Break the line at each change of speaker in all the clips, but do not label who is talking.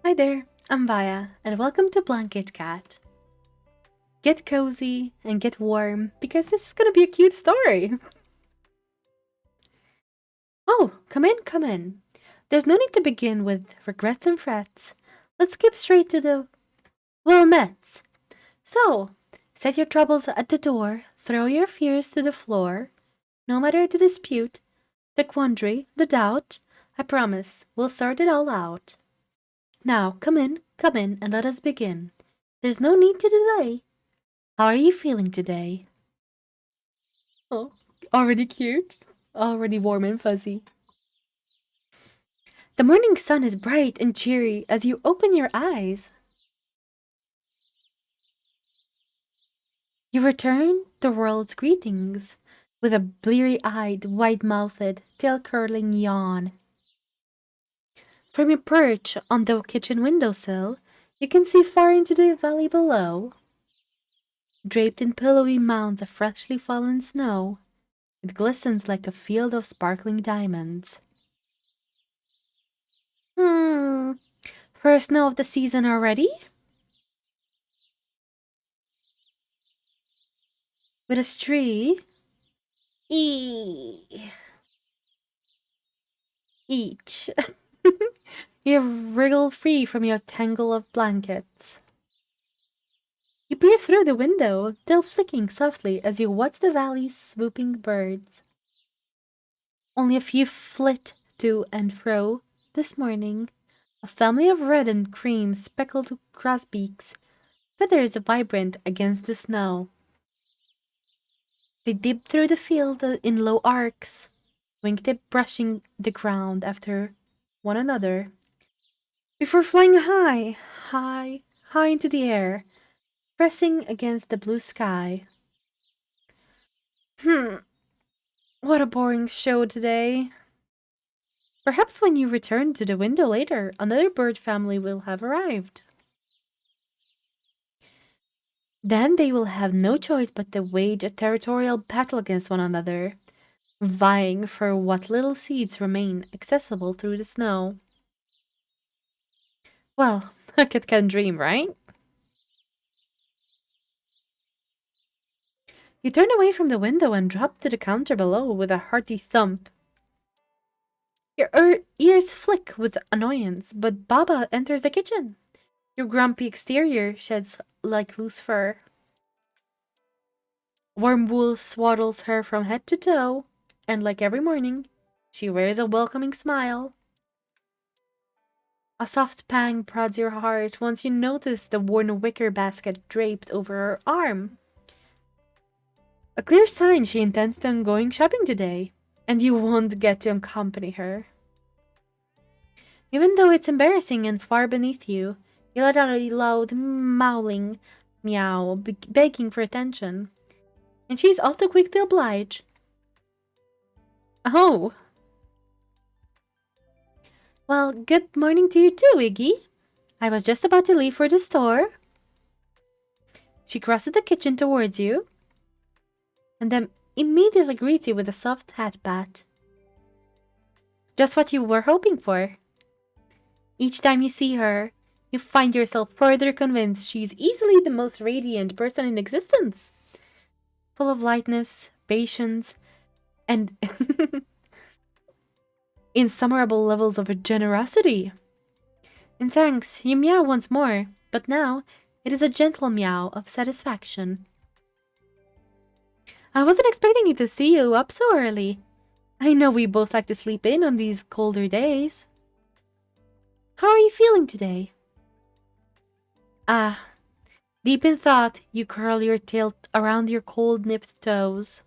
Hi there, I'm Vaya, and welcome to Blanket Cat. Get cozy and get warm because this is gonna be a cute story. Oh, come in, come in. There's no need to begin with regrets and frets. Let's skip straight to the Wilmettes. So, set your troubles at the door, throw your fears to the floor. No matter the dispute, the quandary, the doubt, I promise we'll sort it all out. Now, come in, and let us begin. There's no need to delay. How are you feeling today? Oh, already cute. Already warm and fuzzy. The morning sun is bright and cheery as you open your eyes. You return the world's greetings with a bleary eyed, wide mouthed, tail curling yawn. From your perch on the kitchen windowsill, you can see far into the valley below. Draped in pillowy mounds of freshly fallen snow, it glistens like a field of sparkling diamonds. Hmm, first snow of the season already? With a tree? E- each. You wriggle free from your tangle of blankets. You peer through the window, tail flicking softly as you watch the valley's swooping birds. Only a few flit to and fro this morning. A family of red and cream speckled grosbeaks, feathers vibrant against the snow. They dip through the field in low arcs, wingtip brushing the ground after one another, before flying high into the air, pressing against the blue sky. Hmm, what a boring show today. Perhaps when you return to the window later, another bird family will have arrived. Then they will have no choice but to wage a territorial battle against one another, vying for what little seeds remain accessible through the snow. Well, a kid can dream, right? You turn away from the window and drop to the counter below with a hearty thump. Your ears flick with annoyance, but Baba enters the kitchen. Your grumpy exterior sheds like loose fur. Warm wool swaddles her from head to toe, and like every morning, she wears a welcoming smile. A soft pang prods your heart once you notice the worn wicker basket draped over her arm. A clear sign she intends on going shopping today, and you won't get to accompany her. Even though it's embarrassing and far beneath you, you let out a loud mowling meow, begging for attention, and she's all too quick to oblige. Oh, well, good morning to you too, Iggy. I was just about to leave for the store. She crosses the kitchen towards you, and then immediately greets you with a soft hat pat. Just what you were hoping for. Each time you see her, you find yourself further convinced she's easily the most radiant person in existence. Full of lightness, patience, and insummerable levels of generosity. And thanks, you meow once more, but now it is a gentle meow of satisfaction. I wasn't expecting you to see you up so early. I know we both like to sleep in on these colder days. How are you feeling today? Ah, deep in thought, you curl your tail around your cold nipped toes.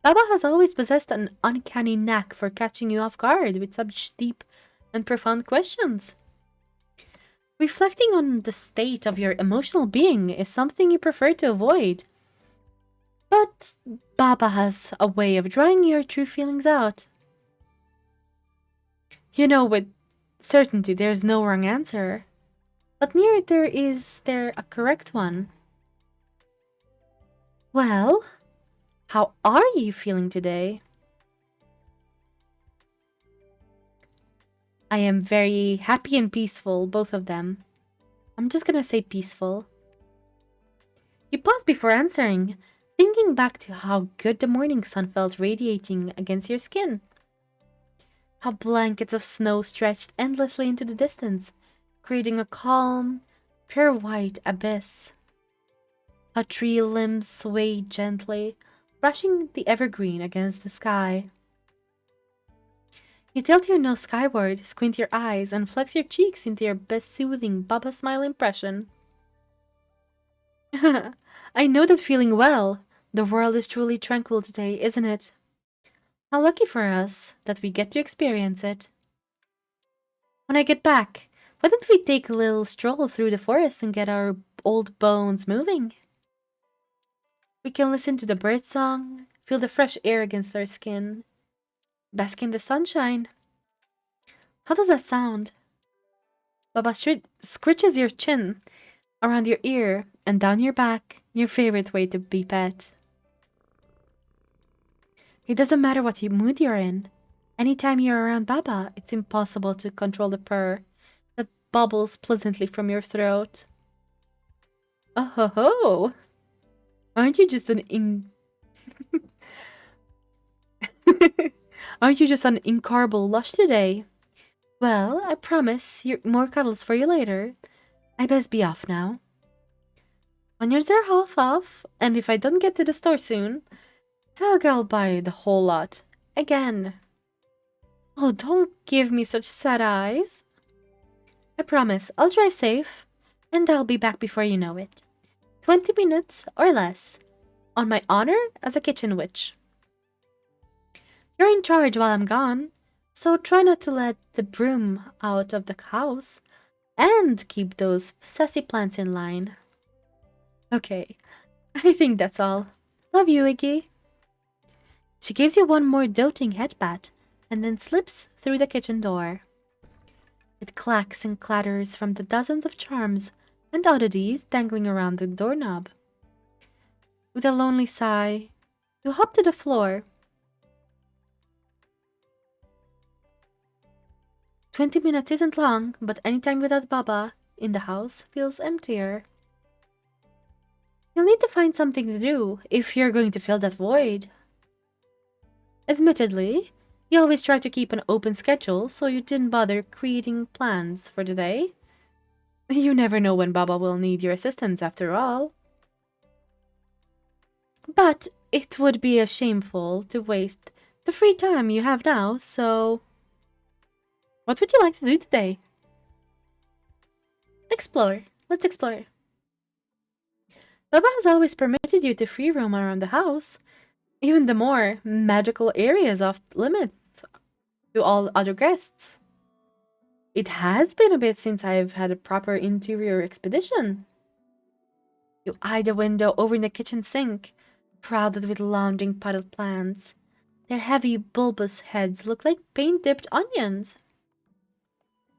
Baba has always possessed an uncanny knack for catching you off guard with such deep and profound questions. Reflecting on the state of your emotional being is something you prefer to avoid. But Baba has a way of drawing your true feelings out. You know with certainty there's no wrong answer, but neither is there a correct one. Well, how are you feeling today? I am very happy and peaceful, both of them. I'm just gonna say peaceful. You pause before answering, thinking back to how good the morning sun felt radiating against your skin. How blankets of snow stretched endlessly into the distance, creating a calm, pure white abyss. How tree limbs swayed gently, brushing the evergreen against the sky. You tilt your nose skyward, squint your eyes, and flex your cheeks into your best soothing Baba smile impression. I know that feeling well. The world is truly tranquil today, isn't it? How lucky for us that we get to experience it. When I get back, why don't we take a little stroll through the forest and get our old bones moving? We can listen to the birdsong, feel the fresh air against our skin, bask in the sunshine. How does that sound? Baba scritches your chin around your ear and down your back, your favorite way to be pet. It doesn't matter what mood you're in. Anytime you're around Baba, it's impossible to control the purr that bubbles pleasantly from your throat. Oh ho ho! Aren't you just an Aren't you just an incurable lush today? Well, I promise more cuddles for you later. I best be off now. Onions are half off, and if I don't get to the store soon, I'll buy the whole lot. Again. Oh, don't give me such sad eyes. I promise, I'll drive safe, and I'll be back before you know it. 20 minutes or less. On my honor as a kitchen witch. You're in charge while I'm gone, so try not to let the broom out of the house, and keep those sassy plants in line. Okay, I think that's all. Love you, Iggy. She gives you one more doting head pat, and then slips through the kitchen door. It clacks and clatters from the dozens of charms and oddities dangling around the doorknob. With a lonely sigh, you hop to the floor. 20 minutes isn't long, but any time without Baba in the house feels emptier. You'll need to find something to do if you're going to fill that void. Admittedly, you always try to keep an open schedule, so you didn't bother creating plans for the day. You never know when Baba will need your assistance after all. But it would be shameful to waste the free time you have now, so... What would you like to do today? Explore. Let's explore. Baba has always permitted you to free roam around the house. Even the more magical areas off limits to all other guests. It has been a bit since I've had a proper interior expedition. You eye the window over the kitchen sink, crowded with lounging potted plants. Their heavy, bulbous heads look like paint-dipped onions.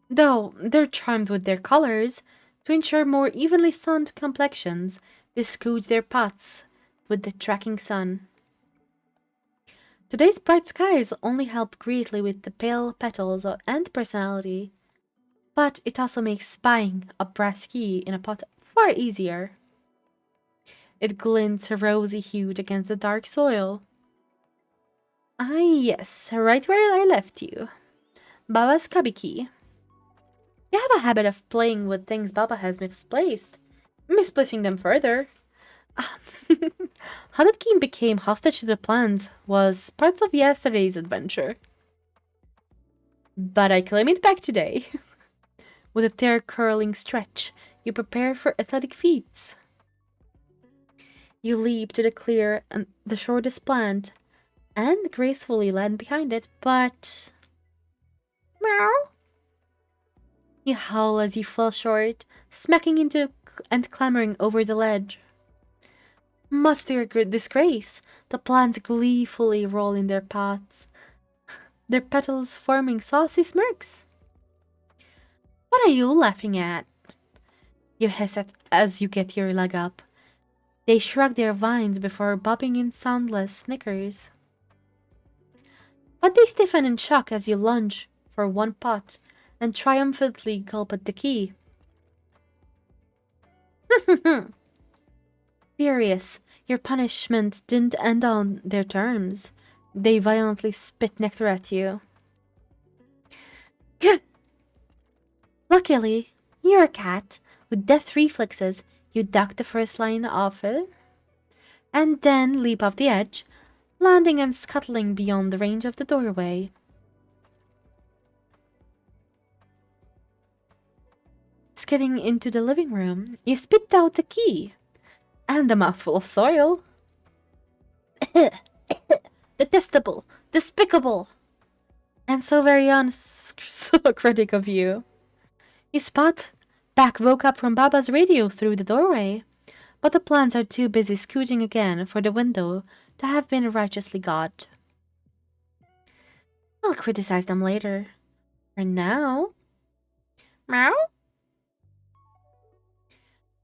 Though they're charmed with their colors, to ensure more evenly sunned complexions, they scooch their pots with the tracking sun. Today's bright skies only help greatly with the pale petals and personality, but it also makes spying a brass key in a pot far easier. It glints rosy-hued against the dark soil. Ah yes, right where I left you. Baba's cubby key. You have a habit of playing with things Baba has misplacing them further. How that key became hostage to the plans was part of yesterday's adventure. But I claim it back today. With a tear-curling stretch, you prepare for athletic feats. You leap to the clear and the shortest plant, and gracefully land behind it, but... Meow! You howl as you fall short, smacking into and clambering over the ledge. Much to your disgrace, the plants gleefully roll in their pots, their petals forming saucy smirks. What are you laughing at? You hiss as you get your leg up. They shrug their vines before bobbing in soundless snickers. But they stiffen in shock as you lunge for one pot and triumphantly gulp at the key. Furious, your punishment didn't end on their terms. They violently spit nectar at you. Luckily, you're a cat. With deft reflexes, you duck the first line of it, and then leap off the edge, landing and scuttling beyond the range of the doorway. Skidding into the living room, you spit out the key and a mouthful of soil. Detestable, despicable, and so very uncritic of you. You spot back woke up from Baba's radio through the doorway, but the plants are too busy scooting again for the window to have been righteously God. I'll criticize them later. For now... Meow?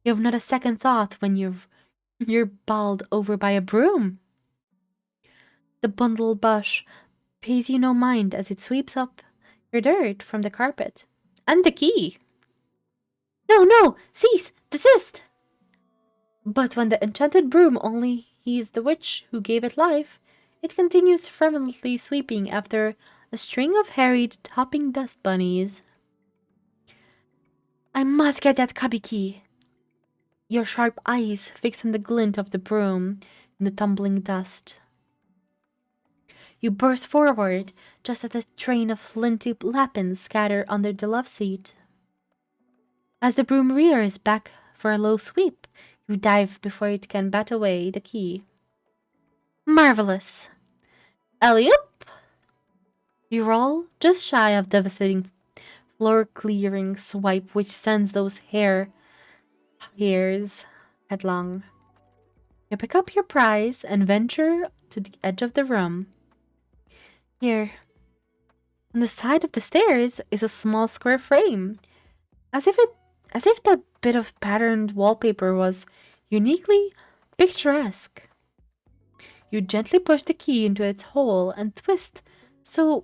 You have not a second thought when you're bowled over by a broom. The bundle bush pays you no mind as it sweeps up your dirt from the carpet. And the key! No! Cease! Desist! But when the enchanted broom only heeds the witch who gave it life, it continues fervently sweeping after a string of harried, hopping dust bunnies. I must get that cubby key. Your sharp eyes fix on the glint of the broom in the tumbling dust. You burst forward just as a train of flinty lappins scatter under the love seat. As the broom rears back for a low sweep, you dive before it can bat away the key. Marvelous! Alley-oop! You roll just shy of devastating floor-clearing swipe which sends those hairs headlong. You pick up your prize and venture to the edge of the room. Here, on the side of the stairs, is a small square frame, as if that bit of patterned wallpaper was uniquely picturesque. You gently push the key into its hole and twist so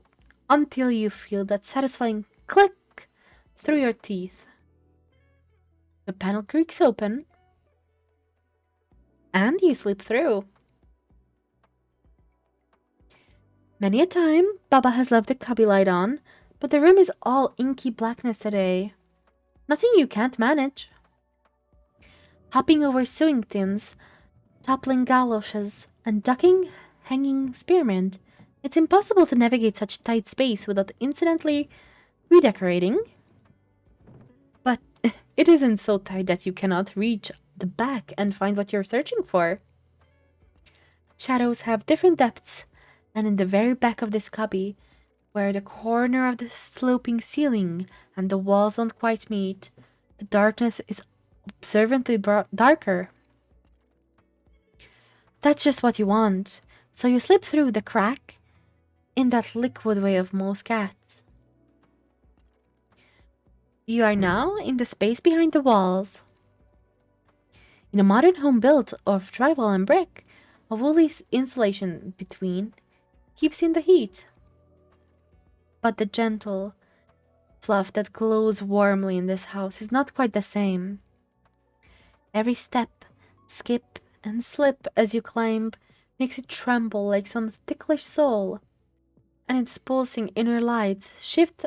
until you feel that satisfying click through your teeth. The panel creaks open, and you slip through. Many a time, Baba has left the cubby light on, but the room is all inky blackness today. Nothing you can't manage. Hopping over sewing tins, toppling galoshes, and ducking hanging spearmint, it's impossible to navigate such tight space without incidentally redecorating. But it isn't so tight that you cannot reach the back and find what you're searching for. Shadows have different depths, and in the very back of this cubby, where the corner of the sloping ceiling and the walls don't quite meet, the darkness is observantly darker. That's just what you want, so you slip through the crack in that liquid way of most cats. You are now in the space behind the walls. In a modern home built of drywall and brick, a woolly insulation between keeps in the heat. But the gentle fluff that glows warmly in this house is not quite the same. Every step, skip, and slip as you climb makes it tremble like some ticklish soul, and its pulsing inner light shift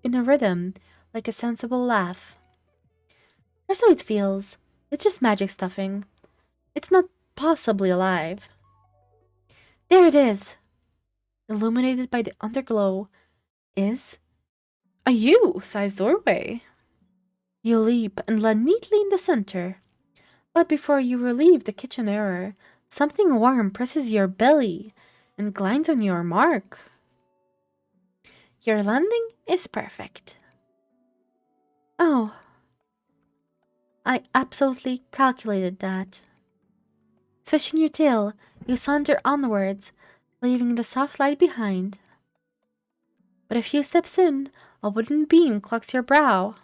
in a rhythm like a sensible laugh. Or so it feels. It's just magic stuffing. It's not possibly alive. There it is! Illuminated by the underglow is a U-sized doorway. You leap and land neatly in the center. But before you relieve the kitchen error, something warm presses your belly and glinds on your mark. Your landing is perfect. Oh, I absolutely calculated that. Swishing your tail, you saunter onwards, leaving the soft light behind. But a few steps in, a wooden beam clocks your brow.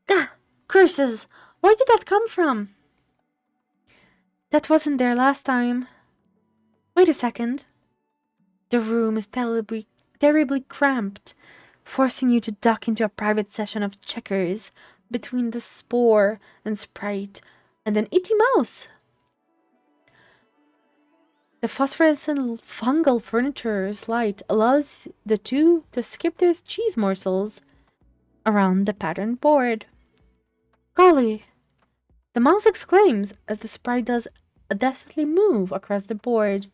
Gah! Curses! Where did that come from? That wasn't there last time. Wait a second. The room is terribly cramped forcing you to duck into a private session of checkers between the Spore and Sprite and an itty mouse. The phosphorescent fungal furniture's light allows the two to skip their cheese morsels around the patterned board. Golly! The mouse exclaims as the sprite does a dastardly move across the board.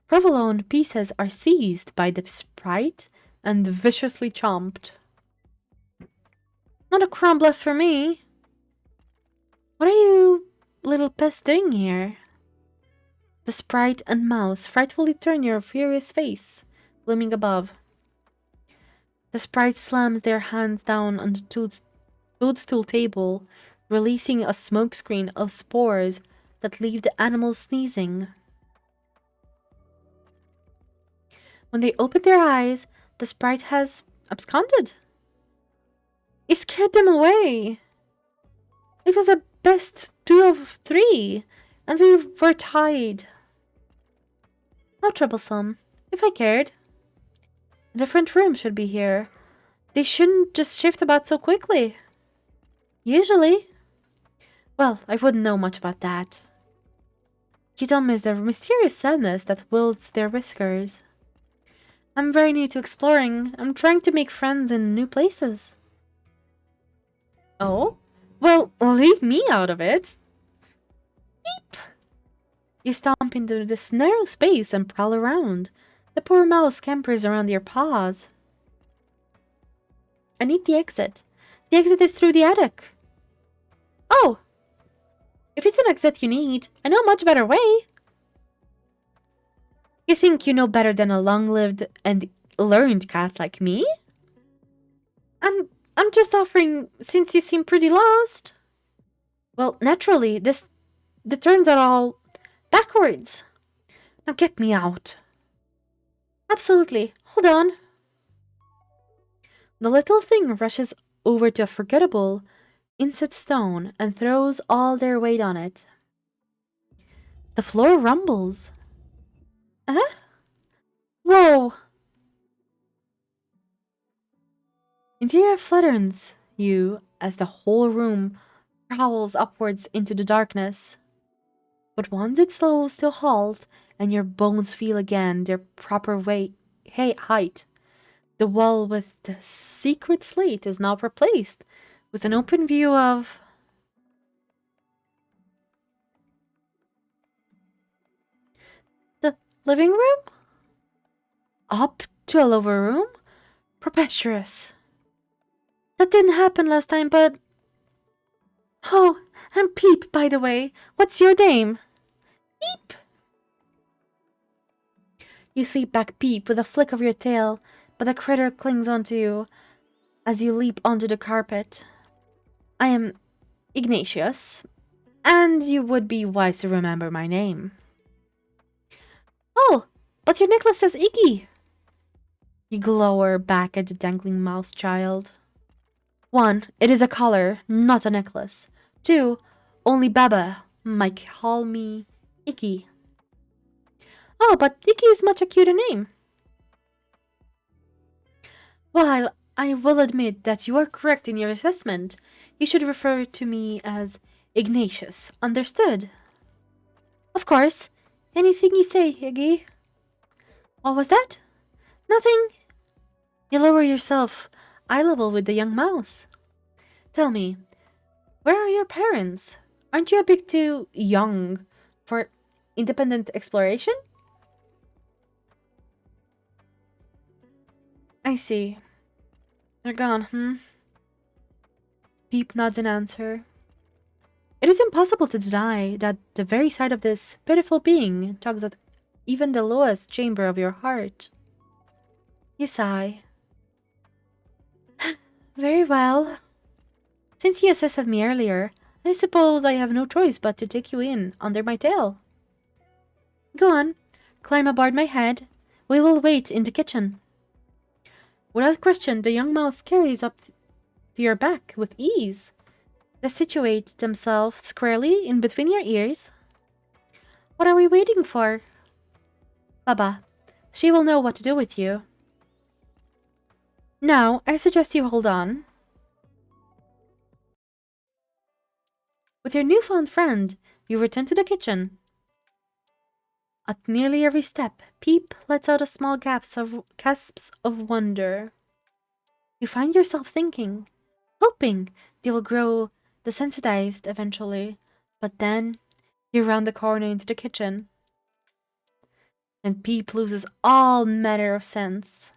Provolone pieces are seized by the sprite and viciously chomped. Not a crumb left for me. What are you little pests doing here? The sprite and mouse frightfully turn your furious face, looming above. The sprite slams their hands down on the toadstool table, releasing a smokescreen of spores that leave the animals sneezing. When they open their eyes, the sprite has absconded. You scared them away. It was a best 2 of 3, and we were tied. How troublesome. If I cared. A different room should be here. They shouldn't just shift about so quickly. Usually. Well, I wouldn't know much about that. You don't miss the mysterious sadness that wilts their whiskers. I'm very new to exploring. I'm trying to make friends in new places. Oh? Well, leave me out of it. Beep! You stomp into this narrow space and prowl around. The poor mouse scampers around your paws. I need the exit. The exit is through the attic. Oh! If it's an exit you need, I know a much better way. You think you know better than a long-lived and learned cat like me? I'm just offering since you seem pretty lost. Well, naturally, the turns are all backwards. Now get me out. Absolutely. Hold on. The little thing rushes over to a forgettable inset stone and throws all their weight on it. The floor rumbles. Huh? Whoa! Interior flattens you as the whole room prowls upwards into the darkness. But once it slows to a halt and your bones feel again their proper height, the wall with the secret slate is now replaced with an open view of the living room? Up to a lower room? Preposterous. That didn't happen last time, but... Oh, I'm Peep, by the way. What's your name? Peep! You sweep back Peep with a flick of your tail, but the critter clings onto you as you leap onto the carpet. I am Ignatius, and you would be wise to remember my name. Oh, but your necklace says Iggy. You glower back at the dangling mouse child. 1, it is a collar, not a necklace. 2, only Baba might call me Iggy. Oh, but Iggy is much a cuter name. While I will admit that you are correct in your assessment, you should refer to me as Ignatius. Understood? Of course. Anything you say, Iggy. What was that? Nothing. You lower yourself eye level with the young mouse. Tell me, where are your parents? Aren't you a bit too young for independent exploration? I see. They're gone, Peep nods in answer. It is impossible to deny that the very sight of this pitiful being tugs at even the lowest chamber of your heart. You sigh. Very well. Since you assisted me earlier, I suppose I have no choice but to take you in under my tail. Go on, climb aboard my head. We will wait in the kitchen. Without question, the young mouse carries up to your back with ease. They situate themselves squarely in between your ears. What are we waiting for? Baba, she will know what to do with you. Now, I suggest you hold on. With your newfound friend, you return to the kitchen. At nearly every step, Peep lets out a small gasps of wonder. You find yourself thinking, hoping they will grow desensitized eventually, but then you round the corner into the kitchen, and Peep loses all manner of sense.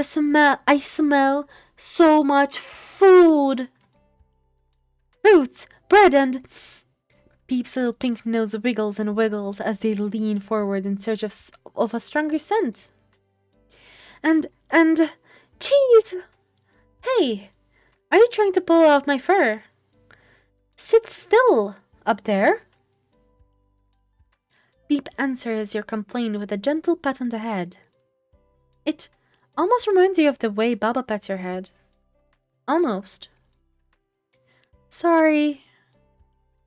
I smell so much food! Fruits, bread, and Peep's little pink nose wiggles and wiggles as they lean forward in search of a stronger scent. And cheese! Hey, are you trying to pull out my fur? Sit still, up there. Peep answers your complaint with a gentle pat on the head. It almost reminds you of the way Baba pets your head. Almost. Sorry.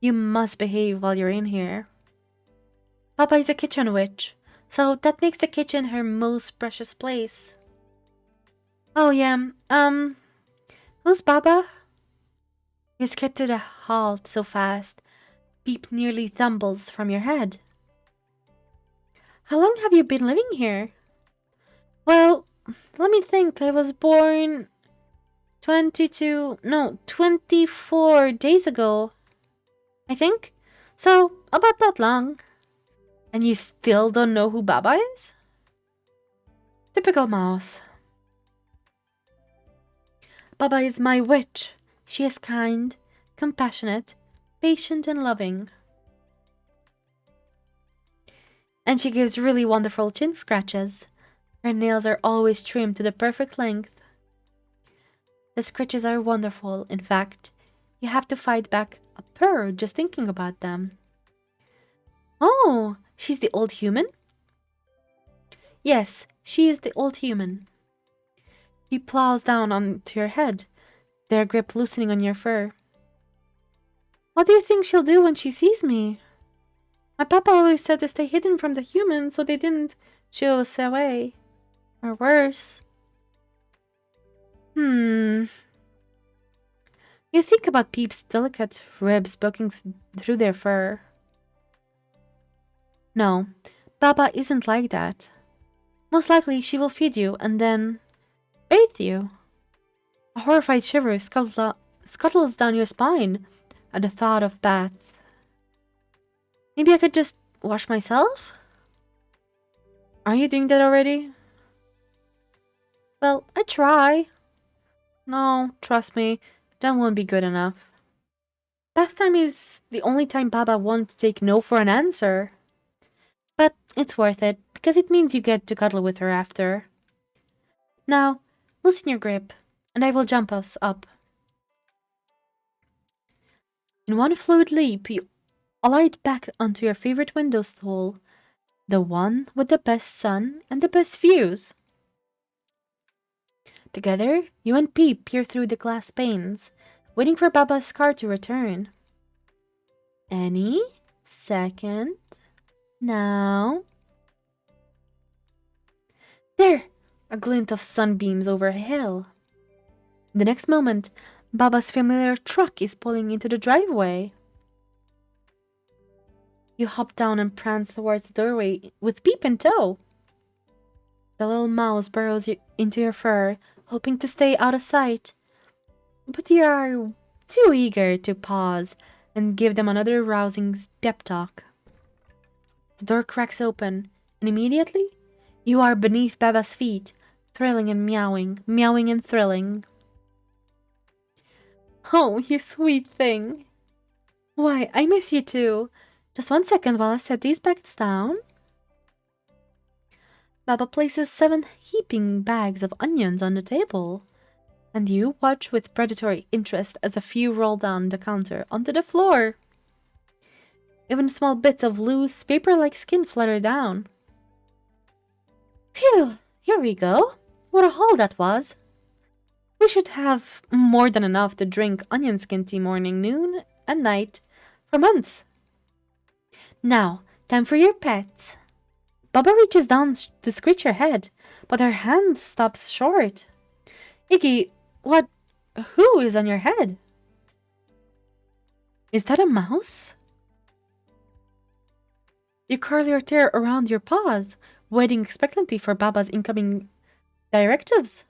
You must behave while you're in here. Baba is a kitchen witch, so that makes the kitchen her most precious place. Oh yeah, who's Baba? You skid to the halt so fast, Peep nearly tumbles from your head. How long have you been living here? Well, let me think. I was born 24 days ago, I think. So, about that long. And you still don't know who Baba is? Typical mouse. Baba is my witch. She is kind, compassionate, patient, and loving. And she gives really wonderful chin scratches. Her nails are always trimmed to the perfect length. The scratches are wonderful. In fact, you have to fight back a purr just thinking about them. Oh, she's the old human? Yes, she is the old human. He plows down onto your head, their grip loosening on your fur. What do you think she'll do when she sees me? My papa always said to stay hidden from the humans so they didn't shoo us away. Or worse. You think about Peep's delicate ribs poking through their fur. No, Baba isn't like that. Most likely she will feed you and then bathe you. A horrified shiver scuttles down your spine at the thought of baths. Maybe I could just wash myself? Are you doing that already? Well, I try. No, trust me, that won't be good enough. Bath time is the only time Baba won't take no for an answer. But it's worth it, because it means you get to cuddle with her after. Now, loosen your grip, and I will jump us up. In one fluid leap, you alight back onto your favorite window stool, the one with the best sun and the best views. Together, you and Peep peer through the glass panes, waiting for Baba's car to return. Any second now. There! A glint of sunbeams over a hill. The next moment, Baba's familiar truck is pulling into the driveway. You hop down and prance towards the doorway with Peep in tow. The little mouse burrows into your fur, hoping to stay out of sight. But you are too eager to pause and give them another rousing pep talk. The door cracks open, and immediately, you are beneath Baba's feet, thrilling and meowing, meowing and thrilling. Oh, you sweet thing. Why, I miss you too. Just 1 second while I set these bags down. Baba places 7 heaping bags of onions on the table, and you watch with predatory interest as a few roll down the counter onto the floor. Even small bits of loose, paper-like skin flutter down. Phew, here we go. What a haul that was. We should have more than enough to drink onion skin tea morning, noon, and night for months. Now, time for your pets. Baba reaches down to scratch her head, but her hand stops short. Iggy, what? Who is on your head? Is that a mouse? You curl your tail around your paws, waiting expectantly for Baba's incoming directives.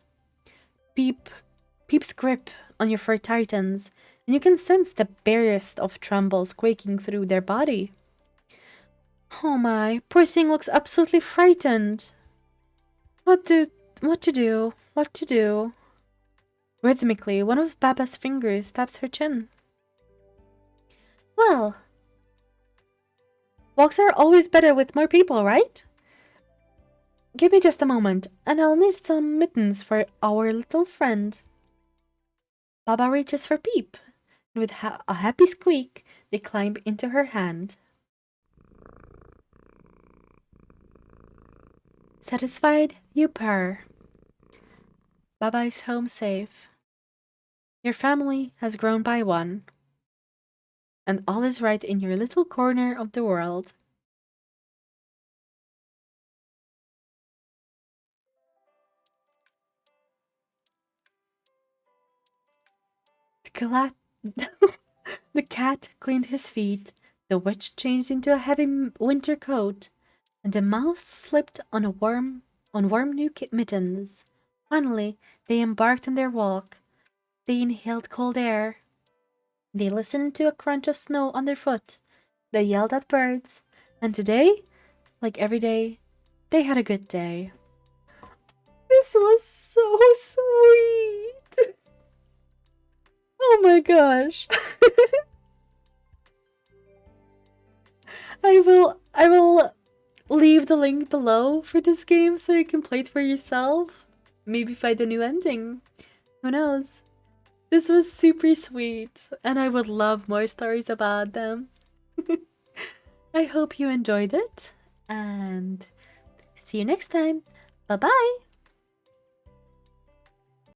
Peep's grip on your fur tightens, and you can sense the barest of trembles quaking through their body. Oh my, poor thing looks absolutely frightened. What to do? What to do? Rhythmically, one of Baba's fingers taps her chin. Well, walks are always better with more people, right? Give me just a moment, and I'll need some mittens for our little friend. Baba reaches for Peep, and with a happy squeak, they climb into her hand. Satisfied, you purr. Baba is home safe. Your family has grown by one, and all is right in your little corner of the world. The cat cleaned his feet, the witch changed into a heavy winter coat, and the mouse slipped on warm new mittens. Finally, they embarked on their walk. They inhaled cold air. They listened to a crunch of snow underfoot. They yelled at birds. And today, like every day, they had a good day. This was so sweet. Oh my gosh. I will leave the link below for this game so you can play it for yourself. Maybe find a new ending. Who knows? This was super sweet, and I would love more stories about them. I hope you enjoyed it, and see you next time. Bye bye!